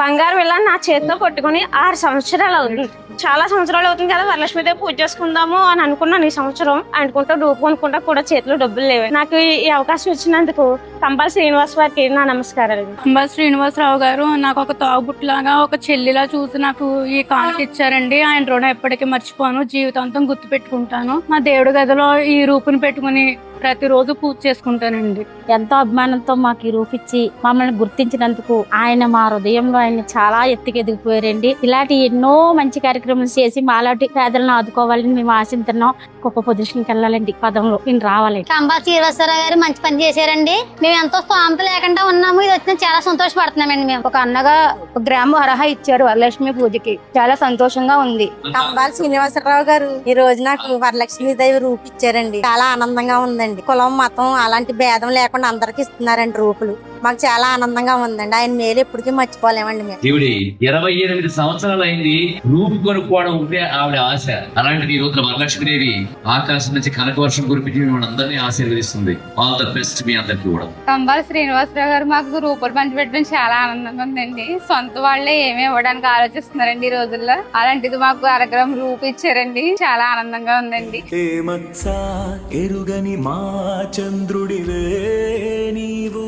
బంగారు వెళ్ళ నా చేతితో పట్టుకుని 6 సంవత్సరాలు అవుతుంది. చాలా సంవత్సరాలు అవుతుంది కదా వరలక్ష్మీదేవి పూజ చేసుకుందాము అని అనుకున్నాను. ఈ సంవత్సరం అనుకుంటా డూపు అనుకుంటా కూడా చేతిలో డబ్బులు లేవు. నాకు ఈ అవకాశం ఇచ్చినందుకు కంబాల శ్రీనివాస్ వారికి నా నమస్కారాలు. కంబాల శ్రీనివాసరావు గారు నాకు ఒక తాగుబుట్లాగా ఒక చెల్లిలా చూసి నాకు ఈ కానుక ఇచ్చారండి. ఆయన రుణం ఎప్పటికీ మర్చిపోను, జీవితాంతం గుర్తు పెట్టుకుంటాను. మా దేవుడి గదిలో ఈ రూపుని పెట్టుకుని ప్రతిరోజు పూజ చేసుకుంటానండి. ఎంతో అభిమానంతో మాకు ఈ రూపిచ్చి మమ్మల్ని గుర్తించినందుకు ఆయన మా హృదయంలో ఆయన చాలా ఎత్తుకెదిగిపోయారండి. ఇలాంటి ఎన్నో మంచి కార్యక్రమాలు చేసి మాలాంటి పేదలను ఆదుకోవాలని మేము ఆశిస్తున్నాం. గొప్ప పొజిషన్కి వెళ్ళాలండి, పదంలో నేను రావాలండి. కంబాల శ్రీనివాసరావు గారు మంచి పని చేశారండి. మేము ఎంతో స్తోమత లేకుండా ఉన్నాము, ఇది వచ్చిన చాలా సంతోషపడుతున్నామండి. మేము ఒక అన్నగా 1 గ్రాము అర్హ ఇచ్చారు వరలక్ష్మి పూజకి, చాలా సంతోషంగా ఉంది. కంబాల శ్రీనివాసరావు గారు ఈ రోజు నాకు వరలక్ష్మీదేవి రూపిచ్చారండి. చాలా ఆనందంగా ఉందండి. కులం మతం అలాంటి భేదం లేకుండా అందరికి ఇస్తున్నారండి రూపులు. మాకు చాలా ఆనందంగా ఉందండి. ఆయన మేలు ఎప్పటికీ మర్చిపోలేమండి మేము. దేవుడి 28 సంవత్సరాలు అయింది రూపు కొనుక్కోవడం ఉంటే ఆవిడ ఆశ. అలాంటిది ఈ రోజున వరలక్ష్మీదేవి ఆకాశం నుంచి కనక వర్షం కురిపించి మిమ్మల్ని అందరినీ ఆశీర్వదిస్తుంది. ఆల్ ద బెస్ట్ మీ అందరికీ కూడా. కంబాల శ్రీనివాసరావు గారు మాకు రూపాయలు పంచిపెట్టడం చాలా ఆనందంగా ఉందండి. సొంత వాళ్ళే ఏమి ఇవ్వడానికి ఆలోచిస్తున్నారండి ఈ రోజుల్లో. అలాంటిది మాకు 1 గ్రాము రూపు ఇచ్చారండి, చాలా ఆనందంగా ఉందండి. ఎరుగని మా చంద్రుడివే నీవు